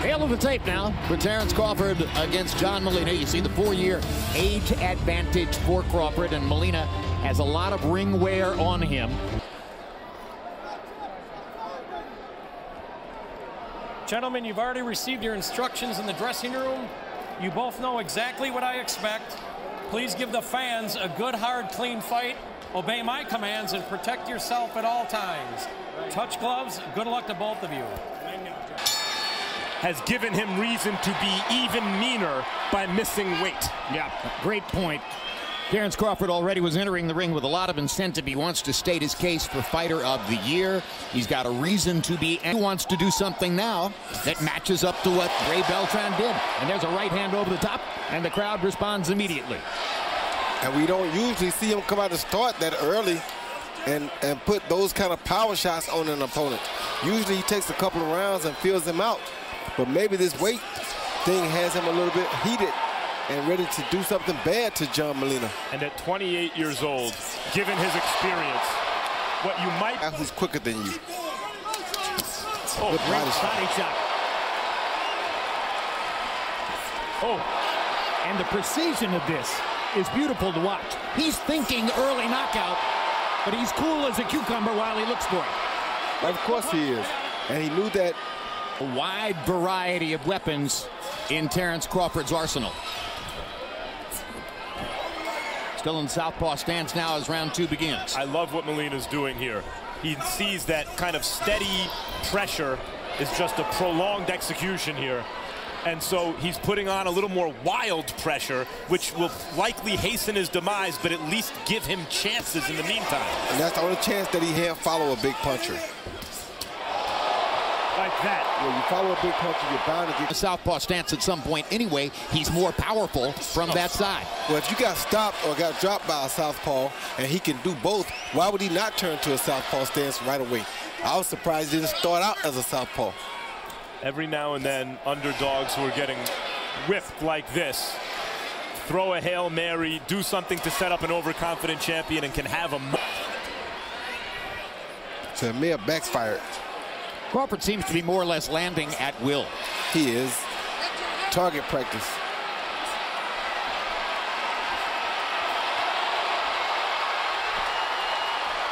Hail of the tape now for Terence Crawford against John Molina. You see the 4-year age advantage for Crawford, and Molina has a lot of ring wear on him. Gentlemen, you've already received your instructions in the dressing room. You both know exactly what I expect. Please give the fans a good, hard, clean fight. Obey my commands and protect yourself at all times. Touch gloves. Good luck to both of you. Has given him reason to be even meaner by missing weight. Yeah, great point. Terence Crawford already was entering the ring with a lot of incentive. He wants to state his case for Fighter of the Year. He's got a reason to be, and he wants to do something now that matches up to what Ray Beltran did. And there's a right hand over the top, and the crowd responds immediately. And we don't usually see him come out to start that early and put those kind of power shots on an opponent. Usually he takes a couple of rounds and feels them out. But maybe this weight thing has him a little bit heated and ready to do something bad to John Molina. And at 28 years old, given his experience, what you might... Who's quicker than you. Oh, great body shot. Oh, and the precision of this is beautiful to watch. He's thinking early knockout, but he's cool as a cucumber while he looks for it. Of course he is. And he knew that. A wide variety of weapons in Terence Crawford's arsenal. Still in southpaw stance now as round 2 begins. I love what Molina's doing here. He sees that kind of steady pressure is just a prolonged execution here. And so he's putting on a little more wild pressure, which will likely hasten his demise, but at least give him chances in the meantime. And that's the only chance that he had follow a big puncher. Like that. When you follow a big puncher, you're bound to get a southpaw stance at some point anyway. He's more powerful from that side. Well, if you got stopped or got dropped by a southpaw and he can do both, why would he not turn to a southpaw stance right away? I was surprised he didn't start out as a southpaw. Every now and then, underdogs who are getting whipped like this throw a Hail Mary, do something to set up an overconfident champion, and can have a... So it may have backfired. Crawford seems to be more or less landing at will. He is. Target practice.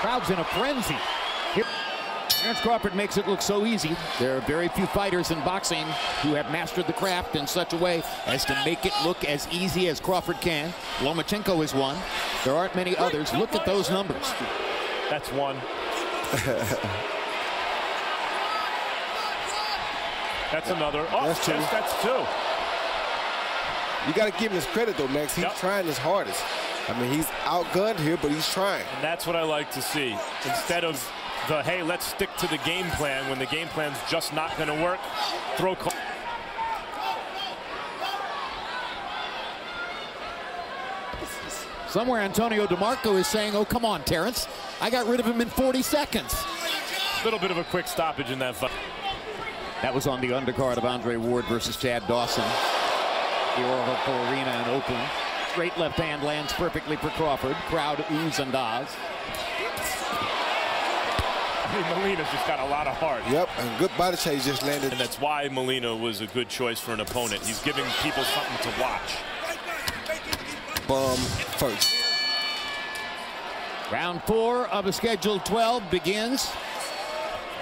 Crowd's in a frenzy. Here, Terence Crawford makes it look so easy. There are very few fighters in boxing who have mastered the craft in such a way as to make it look as easy as Crawford can. Lomachenko is one. There aren't many others. Look at those numbers. That's one. That's another. Oh, that's two. Yes, that's two. You got to give him his credit, though, Max. He's trying his hardest. I mean, he's outgunned here, but he's trying. And that's what I like to see. Instead of the, hey, let's stick to the game plan when the game plan's just not going to work, throw... Somewhere Antonio DeMarco is saying, oh, come on, Terence. I got rid of him in 40 seconds. A little bit of a quick stoppage in that fight. That was on the undercard of Andre Ward versus Chad Dawson. The Oracle Arena in Oakland. Straight left hand lands perfectly for Crawford. Crowd oohs and ahs. I mean, Molina's just got a lot of heart. Yep, and good body shot he just landed. And that's why Molina was a good choice for an opponent. He's giving people something to watch. Bum first. Round 4 of a scheduled 12 begins.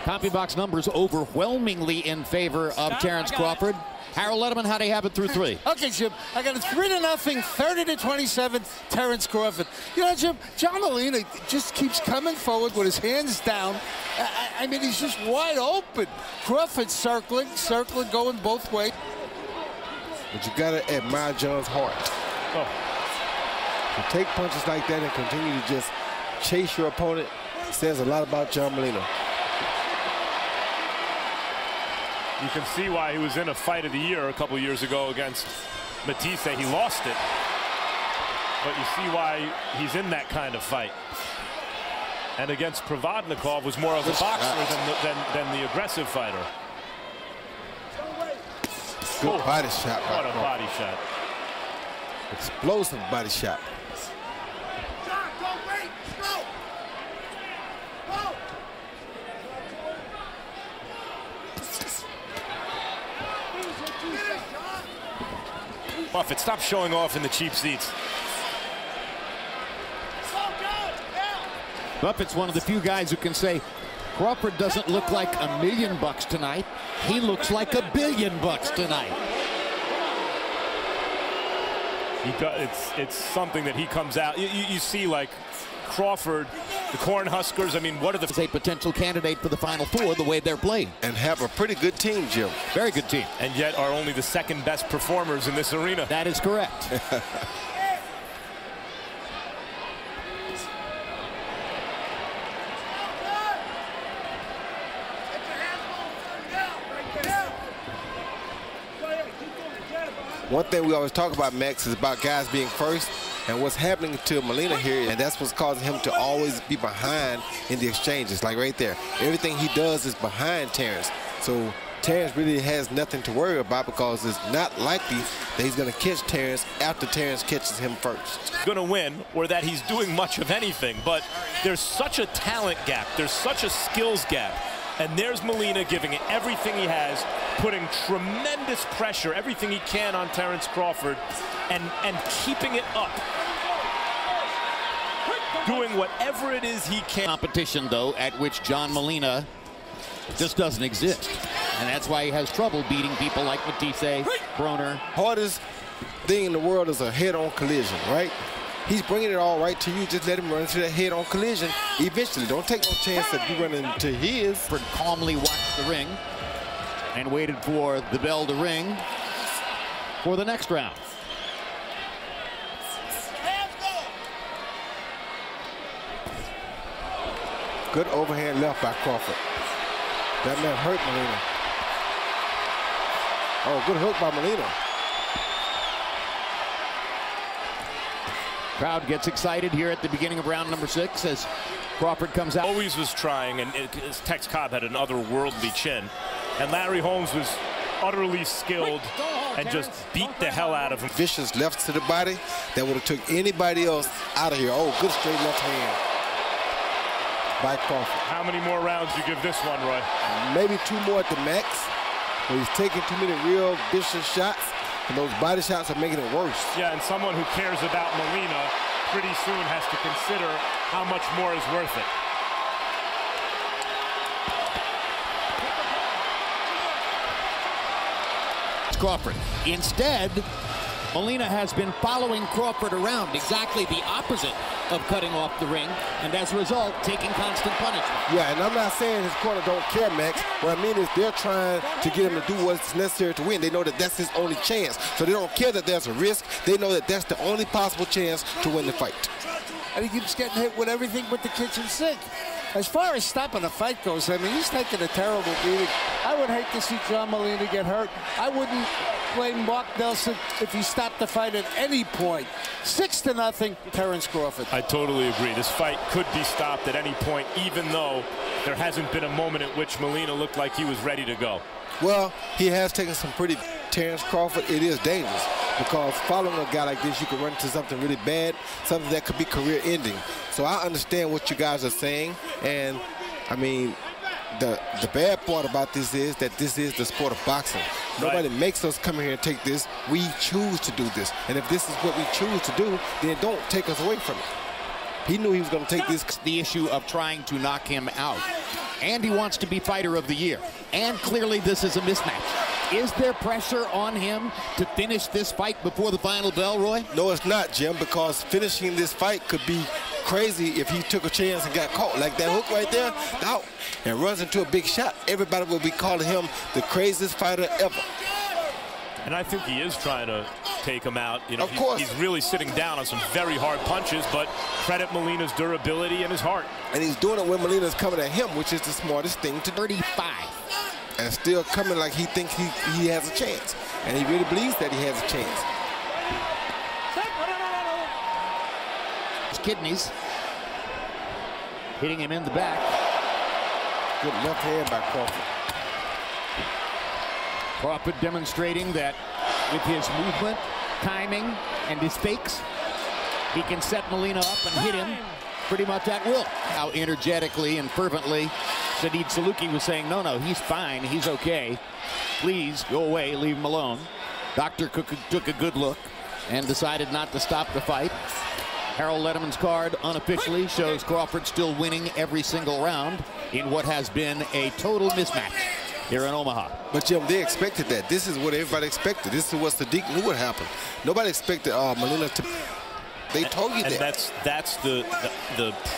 CompuBox numbers overwhelmingly in favor of Terence Crawford. Harold Letterman, how do you have it through 3? Okay, Jim, I got a 3-0, 30-27, Terence Crawford. You know, Jim, John Molina just keeps coming forward with his hands down. I mean, he's just wide open. Crawford circling, going both ways. But you got to admire John's heart. To take punches like that and continue to just chase your opponent says a lot about John Molina. You can see why he was in a fight of the year a couple years ago against Matisse. He lost it. But you see why he's in that kind of fight. And against Provodnikov was more of a boxer than the aggressive fighter. Good body shot. What a body shot. Explosive body shot. Buffett, stop showing off in the cheap seats. Buffett's one of the few guys who can say, Crawford doesn't look like $1 million tonight. He looks like $1 billion tonight. It's something that he comes out. You see, like, Crawford, the Cornhuskers, I mean, what are the... As a potential candidate for the Final Four, the way they're playing. And have a pretty good team, Jim. Very good team. And yet are only the second best performers in this arena. That is correct. One thing we always talk about, Max, is about guys being first. And what's happening to Molina here, and that's what's causing him to always be behind in the exchanges, like right there. Everything he does is behind Terrence. So Terrence really has nothing to worry about because it's not likely that he's going to catch Terrence after Terrence catches him first. Going to win, or that he's doing much of anything, but there's such a talent gap. There's such a skills gap. And there's Molina giving it everything he has, putting tremendous pressure, everything he can on Terrence Crawford, and keeping it up. Doing whatever it is he can. Competition, though, at which John Molina just doesn't exist. And that's why he has trouble beating people like Matisse, Broner. Hardest thing in the world is a head-on collision, right? He's bringing it all right to you. Just let him run into that head-on collision eventually. Don't take no chance that you run into his. Calmly watched the ring and waited for the bell to ring for the next round. Good overhand left by Crawford. That man hurt Molina. Oh, good hook by Molina. Crowd gets excited here at the beginning of round number 6 as Crawford comes out. Always was trying, and Tex Cobb had an otherworldly chin. And Larry Holmes was utterly skilled and just beat the hell out of him. Vicious left to the body that would have took anybody else out of here. Oh, good straight left hand by Crawford. How many more rounds do you give this one, Roy? Maybe 2 more at the max. But he's taking too many real vicious shots, and those body shots are making it worse. Yeah, and someone who cares about Molina pretty soon has to consider how much more is worth it. Crawford. Instead, Molina has been following Crawford around, exactly the opposite of cutting off the ring, and as a result, taking constant punishment. Yeah, and I'm not saying his corner don't care, Max. What I mean is they're trying to get him to do what's necessary to win. They know that that's his only chance. So they don't care that there's a risk. They know that that's the only possible chance to win the fight. And he keeps getting hit with everything but the kitchen sink. As far as stopping a fight goes, I mean, he's taking a terrible beating. I would hate to see John Molina get hurt. I wouldn't blame Mark Nelson if he stopped the fight at any point. 6-0, Terrence Crawford. I totally agree. This fight could be stopped at any point, even though there hasn't been a moment at which Molina looked like he was ready to go. Well, he has taken some pretty... Terrence Crawford, it is dangerous because following a guy like this, you could run into something really bad, something that could be career-ending. So I understand what you guys are saying, and I mean, the bad part about this is that this is the sport of boxing. Right. Nobody makes us come here and take this. We choose to do this, and if this is what we choose to do, then don't take us away from it. He knew he was going to take this. The issue of trying to knock him out. And he wants to be fighter of the year. And clearly this is a mismatch. Is there pressure on him to finish this fight before the final bell, Roy? No, it's not, Jim, because finishing this fight could be crazy if he took a chance and got caught. Like that hook right there, out, and runs into a big shot. Everybody will be calling him the craziest fighter ever. And I think he is trying to take him out. You know, of course. He's really sitting down on some very hard punches, but credit Molina's durability and his heart. And he's doing it when Molina's coming at him, which is the smartest thing to do. 35. And still coming like he thinks he has a chance. And he really believes that he has a chance. His kidneys hitting him in the back. Good left hand by Crawford. Crawford demonstrating that with his movement, timing, and his fakes, he can set Molina up and hit him pretty much at will. How energetically and fervently Sadid Saluki was saying, no, he's fine, he's okay. please go away, leave him alone. Doctor took a good look and decided not to stop the fight. Harold Letterman's card unofficially shows Crawford still winning every single round in what has been a total mismatch here in Omaha. But Jim, they expected that. This is what everybody expected. This is what Sadiq knew would happen. Nobody expected Molina to. They told you that. And that's the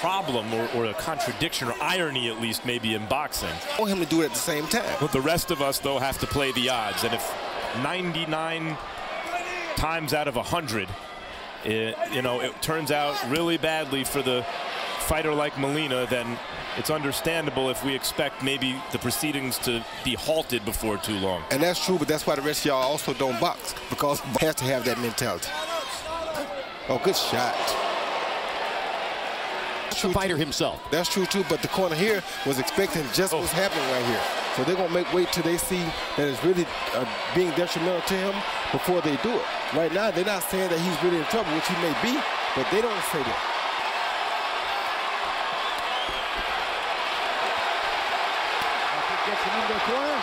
problem or a contradiction or irony, at least, maybe in boxing. I want him to do it at the same time. But the rest of us, though, have to play the odds. And if 99 times out of 100, it turns out really badly for the fighter like Molina, then it's understandable if we expect maybe the proceedings to be halted before too long. And that's true, but that's why the rest of y'all also don't box, because you have to have that mentality. Oh, good shot. The fighter himself. That's true, too, but the corner here was expecting just what's happening right here. So they're going to wait till they see that it's really being detrimental to him before they do it. Right now, they're not saying that he's really in trouble, which he may be, but they don't say that. Gets him into the corner.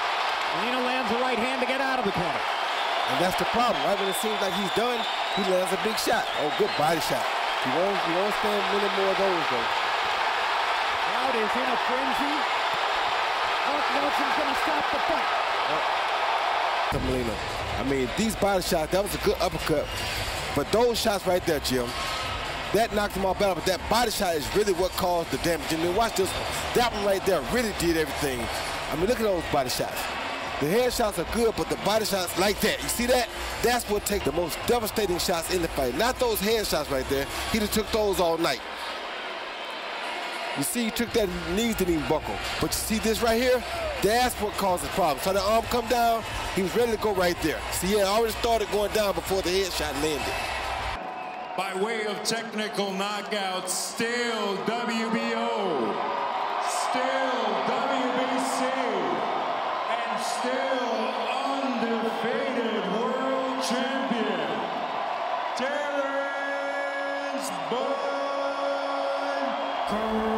Molina lands a right hand to get out of the corner. And that's the problem. Right when it seems like he's done, he lands a big shot. Oh, good body shot. He won't stand many more of those, though. Crowd is in a frenzy. Mark Nelson's going to stop the fight. To Molina. I mean, these body shots, that was a good uppercut. But those shots right there, Jim, that knocked him off balance. But that body shot is really what caused the damage. And then watch this. That one right there really did everything. I mean, look at those body shots. The head shots are good, but the body shots like that. You see that? That's what takes the most devastating shots in the fight. Not those head shots right there. He just took those all night. You see, he took that, knees didn't even buckle. But you see this right here? That's what causes problems. So the arm come down, he was ready to go right there. See, he had already started going down before the head shot landed. By way of technical knockout, still WBO, still WBC, and still undefeated world champion, Terrence Bud Crawford.